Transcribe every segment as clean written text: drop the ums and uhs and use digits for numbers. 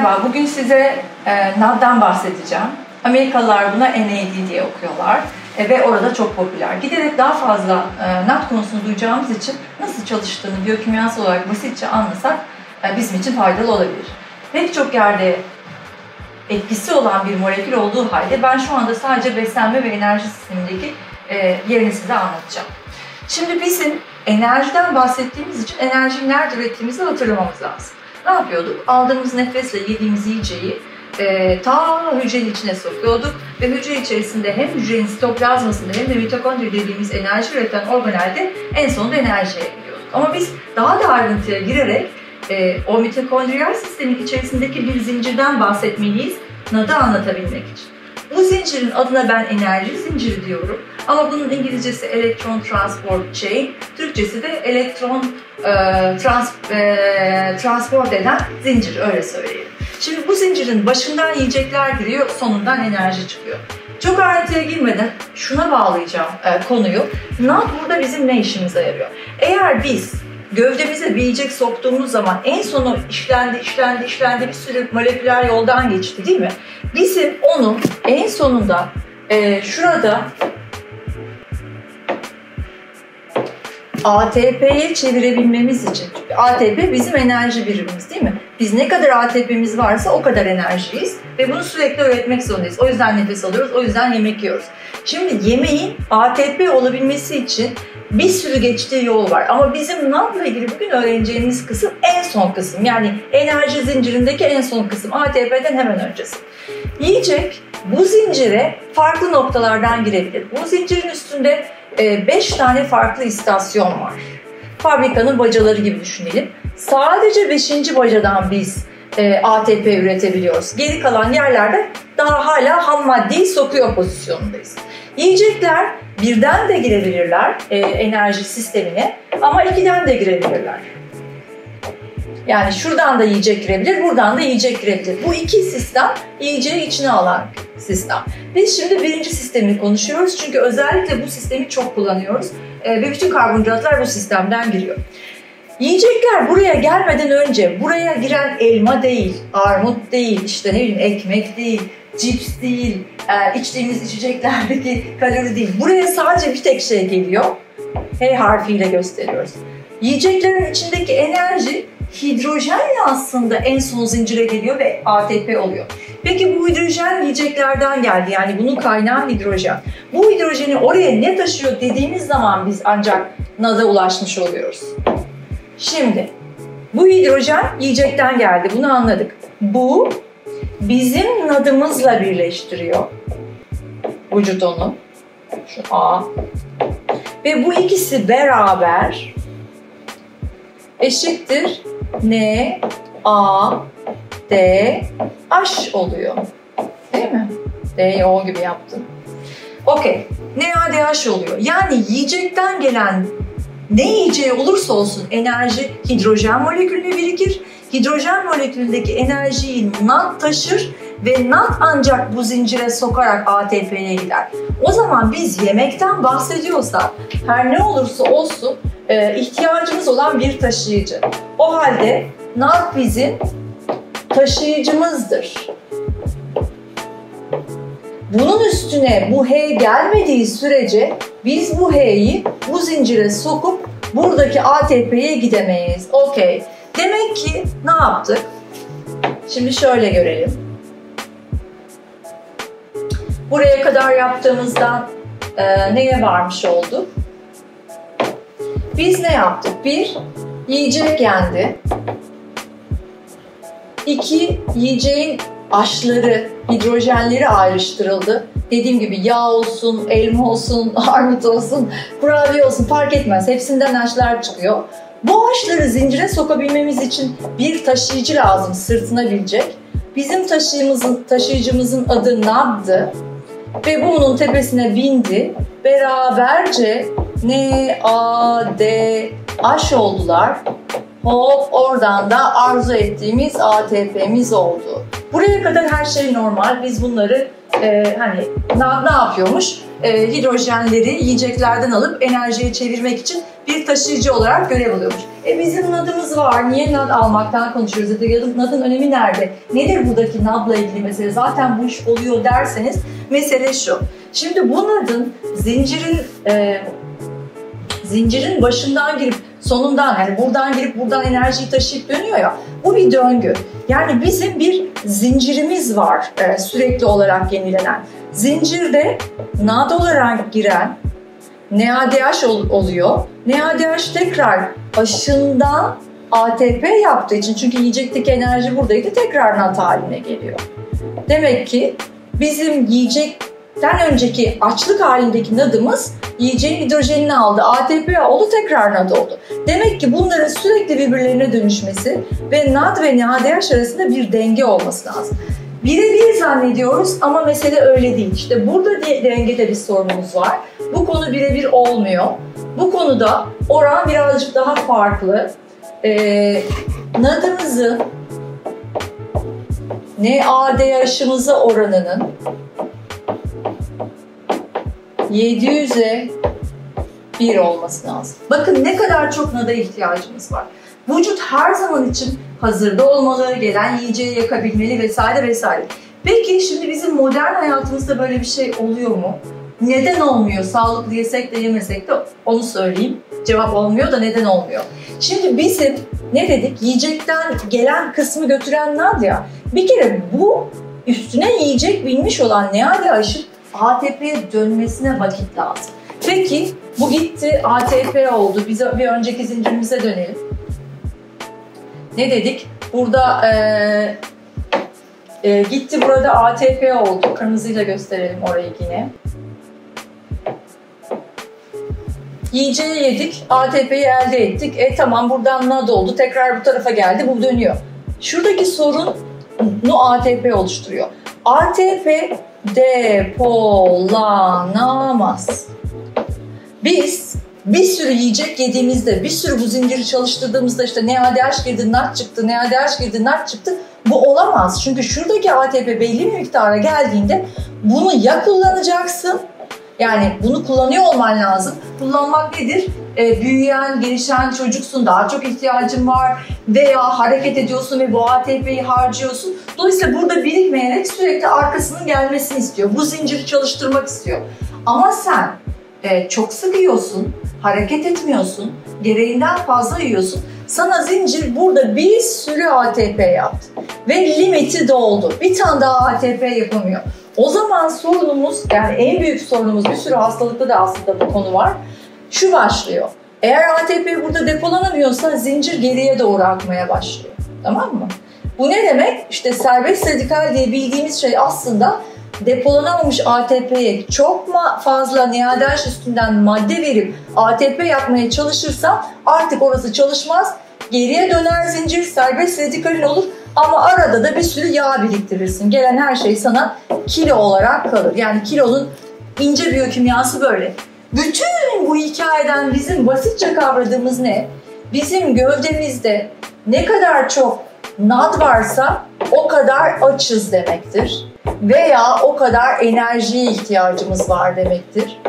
Merhaba, bugün size NAD'dan bahsedeceğim. Amerikalılar buna NAD diye okuyorlar ve orada çok popüler. Giderek daha fazla NAD konusunu duyacağımız için nasıl çalıştığını biyokimyasal olarak basitçe anlasak bizim için faydalı olabilir. Pek çok yerde etkisi olan bir molekül olduğu halde ben şu anda sadece beslenme ve enerji sistemindeki yerini size anlatacağım. Şimdi bizim enerjiden bahsettiğimiz için enerjiyi nerede ürettiğimizi hatırlamamız lazım. Ne yapıyorduk? Aldığımız nefesle yediğimiz yiyeceği ta hücrenin içine sokuyorduk ve hücre içerisinde hem hücrenin sitoplazmasında hem de mitokondri dediğimiz enerji üreten organelde en sonunda enerjiye gidiyorduk. Ama biz daha da ayrıntıya girerek o mitokondriyal sistemin içerisindeki bir zincirden bahsetmeliyiz, NAD'ı anlatabilmek için. Bu zincirin adına ben enerji zinciri diyorum. Ama bunun İngilizcesi elektron transport chain, Türkçesi de elektron transport eden zincir, öyle söyleyelim. Şimdi bu zincirin başından yiyecekler giriyor, sonundan enerji çıkıyor. Çok ayrıntıya girmeden şuna bağlayacağım konuyu. NAD burada bizim ne işimize yarıyor? Eğer biz gövdemize bir yiyecek soktuğumuz zaman en sonu işlendi bir sürü moleküler yoldan geçti değil mi? Bizim onu en sonunda şurada ATP'ye çevirebilmemiz için. Çünkü ATP bizim enerji birimimiz değil mi? Biz ne kadar ATP'miz varsa o kadar enerjiyiz ve bunu sürekli üretmek zorundayız. O yüzden nefes alıyoruz, o yüzden yemek yiyoruz. Şimdi yemeğin ATP olabilmesi için bir sürü geçtiği yol var. Ama bizim NAD'la ilgili bugün öğreneceğimiz kısım en son kısım. Yani enerji zincirindeki en son kısım. ATP'den hemen öncesi. Yiyecek bu zincire farklı noktalardan girebilir. Bu zincirin üstünde 5 tane farklı istasyon var. Fabrikanın bacaları gibi düşünelim. Sadece 5. bacadan biz ATP üretebiliyoruz. Geri kalan yerlerde daha hala ham maddeyi sokuyor pozisyonundayız. Yiyecekler birden de girebilirler enerji sistemine ama 2'den de girebilirler. Yani şuradan da yiyecek girebilir, buradan da yiyecek girebilir. Bu iki sistem yiyeceği içine alan sistem. Biz şimdi birinci sistemi konuşuyoruz çünkü özellikle bu sistemi çok kullanıyoruz ve bütün karbonhidratlar bu sistemden giriyor. Yiyecekler buraya gelmeden önce buraya giren elma değil, armut değil, işte ne bileyim ekmek değil, cips değil, içtiğimiz içeceklerdeki kalori değil. Buraya sadece bir tek şey geliyor. H harfiyle gösteriyoruz. Yiyeceklerin içindeki enerji hidrojenle aslında en son zincire geliyor ve ATP oluyor. Peki bu hidrojen yiyeceklerden geldi. Yani bunun kaynağı hidrojen. Bu hidrojeni oraya ne taşıyor dediğimiz zaman biz ancak NAD'a ulaşmış oluyoruz. Şimdi bu hidrojen yiyecekten geldi. Bunu anladık. Bu bizim NAD'ımızla birleştiriyor. Vücut onu. Şu A. Ve bu ikisi beraber eşittir N, A, D, H oluyor. Değil mi? D'yi O gibi yaptım. Okey. N, A, D, H oluyor. Yani yiyecekten gelen ne yiyeceği olursa olsun enerji hidrojen molekülüne birikir. Hidrojen molekülündeki enerjiyi NAD taşır ve NAD ancak bu zincire sokarak ATP'ye gider. O zaman biz yemekten bahsediyorsak her ne olursa olsun ihtiyacımız olan bir taşıyıcı. O halde NAD bizim taşıyıcımızdır. Bunun üstüne bu H gelmediği sürece biz bu H'yi bu zincire sokup buradaki ATP'ye gidemeyiz. Okey. Demek ki ne yaptık? Şimdi şöyle görelim. Buraya kadar yaptığımızda neye varmış olduk? Biz ne yaptık? 1. Yiyecek yendi. 2. Yiyeceğin aşları, hidrojenleri ayrıştırıldı. Dediğim gibi yağ olsun, elma olsun, armut olsun, kurabiye olsun fark etmez. Hepsinden aşlar çıkıyor. Bu aşları zincire sokabilmemiz için bir taşıyıcı lazım, sırtına binecek. Bizim taşıyıcımızın adı NAD'dı. Ve bunun tepesine bindi. Beraberce N, A, D, H oldular. Hop, oradan da arzu ettiğimiz ATP'miz oldu. Buraya kadar her şey normal. Biz bunları ne yapıyormuş? Hidrojenleri yiyeceklerden alıp enerjiye çevirmek için bir taşıyıcı olarak görev alıyormuş. Bizim NAD'ımız var. Niye NAD almaktan konuşuyoruz? NAD'ın önemi nerede? Nedir buradaki NAD'la ilgili mesele? Zaten bu iş oluyor derseniz mesele şu. Şimdi bu NAD'ın zincirin başından girip sonundan, yani buradan girip buradan enerjiyi taşıyıp dönüyor ya, bu bir döngü. Yani bizim bir zincirimiz var sürekli olarak yenilenen. Zincirde NAD olarak giren NADH oluyor. NADH tekrar başından ATP yaptığı için, çünkü yiyecekteki enerji buradaydı, tekrar NAD haline geliyor. Demek ki bizim yiyecekten önceki açlık halindeki NAD'ımız yiyeceğin hidrojenini aldı, ATP oldu, tekrar NAD oldu. Demek ki bunların sürekli birbirlerine dönüşmesi ve NAD ve NADH arasında bir denge olması lazım. Birebir zannediyoruz ama mesele öyle değil. İşte burada dengede bir sorunumuz var. Bu konu birebir olmuyor. Bu konuda oran birazcık daha farklı. NAD'ımızın NADH'ımıza oranının 700'e 1 olması lazım. Bakın ne kadar çok NAD'a ihtiyacımız var. Vücut her zaman için hazırda olmalı, gelen yiyeceği yakabilmeli vesaire vesaire. Peki şimdi bizim modern hayatımızda böyle bir şey oluyor mu? Neden olmuyor? Sağlıklı yesek de yemesek de onu söyleyeyim. Cevap olmuyor da neden olmuyor? Şimdi bizim ne dedik? Yiyecekten gelen kısmı götüren NAD ya. Bir kere bu üstüne yiyecek binmiş olan NADH'ın ATP'ye dönmesine vakit lazım. Peki bu gitti, ATP oldu. Biz bir önceki zincirimize dönelim. Ne dedik? Burada gitti, burada ATP oldu. Kırmızıyla gösterelim orayı yine. Yiyeceği yedik, ATP'yi elde ettik. Tamam, buradan NAD oldu, tekrar bu tarafa geldi, bu dönüyor. Şuradaki sorunu ATP oluşturuyor. ATP depolanamaz. Biz bir sürü yiyecek yediğimizde, bir sürü bu zinciri çalıştırdığımızda işte NADH girdi, NAD çıktı, NADH girdi, NAD çıktı. Bu olamaz. Çünkü şuradaki ATP belli bir miktara geldiğinde bunu ya kullanacaksın, yani bunu kullanıyor olman lazım. Kullanmak nedir? Büyüyen, gelişen çocuksun, daha çok ihtiyacın var veya hareket ediyorsun ve bu ATP'yi harcıyorsun. Dolayısıyla burada birikmeyerek sürekli arkasının gelmesini istiyor. Bu zinciri çalıştırmak istiyor. Ama sen çok sık yiyorsun, hareket etmiyorsun, gereğinden fazla yiyorsun. Sana zincir burada bir sürü ATP yaptı ve limiti doldu. Bir tane daha ATP yapamıyor. O zaman sorunumuz, yani en büyük sorunumuz, bir sürü hastalıkta da aslında bu konu var. Şu başlıyor. Eğer ATP burada depolanamıyorsa zincir geriye doğru akmaya başlıyor. Tamam mı? Bu ne demek? İşte serbest radikal diye bildiğimiz şey aslında depolanamamış ATP'ye çok fazla NADH üstünden madde verip ATP yapmaya çalışırsa artık orası çalışmaz. Geriye döner zincir, serbest radikalin olur ama arada da bir sürü yağ biriktirirsin. Gelen her şey sana kilo olarak kalır. Yani kilonun ince biyokimyası böyle. Bütün bu hikayeden bizim basitçe kavradığımız ne? Bizim gövdemizde ne kadar çok NAD varsa o kadar açız demektir. Veya o kadar enerjiye ihtiyacımız var demektir.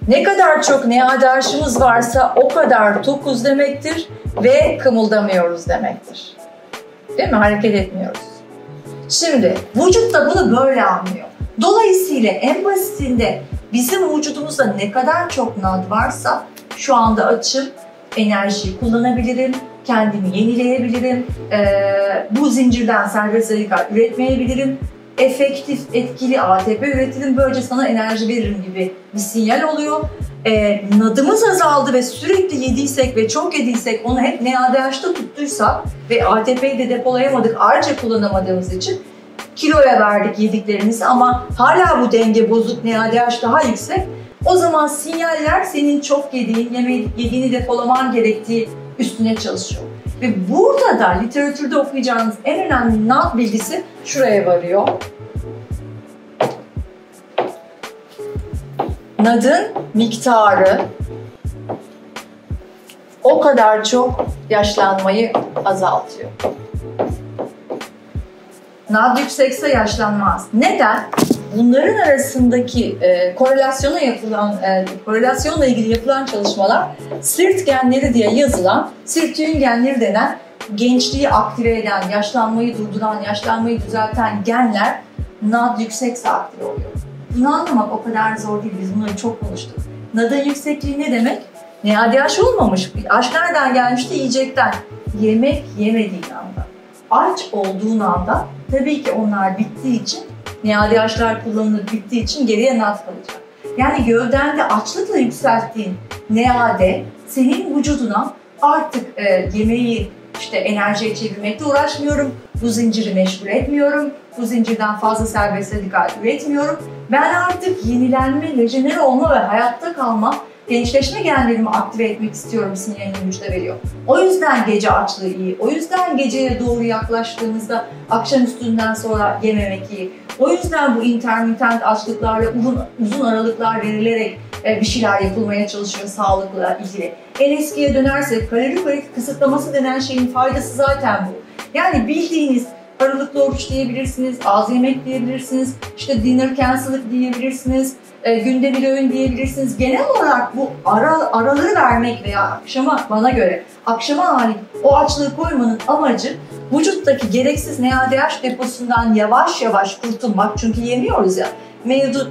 Ne kadar çok NADH'ımız varsa o kadar tokuz demektir ve kımıldamıyoruz demektir. Değil mi? Hareket etmiyoruz. Şimdi vücut da bunu böyle anlıyor. Dolayısıyla en basitinde bizim vücudumuzda ne kadar çok NAD varsa şu anda açım, enerjiyi kullanabilirim, kendimi yenileyebilirim, bu zincirden serbest radikal üretmeyebilirim, efektif, etkili ATP üretirim, böylece sana enerji veririm gibi bir sinyal oluyor. NAD'ımız azaldı ve sürekli yediysek ve çok yediysek, onu hep NADH'da tuttuysak ve ATP'yi de depolayamadık, ayrıca kullanamadığımız için kiloya verdik yediklerimizi ama hala bu denge bozuk, NADH daha yüksek. O zaman sinyaller senin çok yediğini depolaman gerektiği üstüne çalışıyor. Ve burada da literatürde okuyacağınız en önemli NAD bilgisi şuraya varıyor. NAD'ın miktarı o kadar çok yaşlanmayı azaltıyor. NAD yüksekse yaşlanmaz. Neden? Bunların arasındaki korelasyonla ilgili yapılan çalışmalar SIRT genleri diye yazılan, sirtuin genleri denen gençliği aktive eden, yaşlanmayı durduran, yaşlanmayı düzelten genler NAD yüksekse aktive oluyor. Bunu anlamak o kadar zor değil. Biz bunları çok konuştuk. NAD'ın yüksekliği ne demek? NADH olmamış. Aç nereden gelmişti? Yiyecekten. Yemek yemediğin anda. Aç olduğun anda tabii ki onlar bittiği için, NADH'lar kullanılır bittiği için geriye NAD kalacak. Yani gövdende açlıkla yükselttiğin NAD senin vücuduna artık yemeği enerjiye çevirmekle uğraşmıyorum, bu zinciri meşgul etmiyorum, bu zincirden fazla serbest radikal üretmiyorum. Ben artık yenilenme, rejenere olma ve hayatta kalma, gençleşme genlerimi aktive etmek istiyorum sinyalini vücuda veriyor. O yüzden gece açlığı iyi, o yüzden geceye doğru yaklaştığımızda akşamüstünden sonra yememek iyi. O yüzden bu intermittent açlıklarla uzun aralıklar verilerek bir şeyler yapılmaya çalışıyor sağlıkla ilgili. En eskiye dönersek kalori kısıtlaması denen şeyin faydası zaten bu. Yani bildiğiniz aralıklı oruç diyebilirsiniz, az yemek diyebilirsiniz, dinner cancel'lık diyebilirsiniz, günde bir öğün diyebilirsiniz. Genel olarak bu araları vermek veya bana göre akşama ait o açlığı koymanın amacı vücuttaki gereksiz NADH deposundan yavaş yavaş kurtulmak. Çünkü yemiyoruz ya.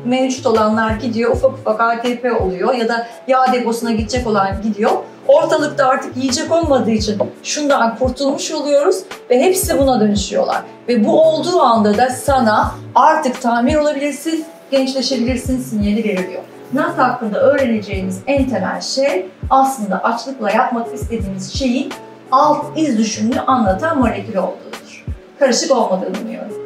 Mevcut olanlar gidiyor, ufak ATP oluyor ya da yağ deposuna gidecek olan gidiyor. Ortalıkta artık yiyecek olmadığı için şundan kurtulmuş oluyoruz ve hepsi buna dönüşüyorlar. Ve bu olduğu anda da sana artık tamir olabilirsin, gençleşebilirsin sinyali veriliyor. NAD hakkında öğreneceğimiz en temel şey aslında açlıkla yapmak istediğimiz şeyin alt iz düşümünü anlatan molekül olduğudur. Karışık olmadığını umuyorum.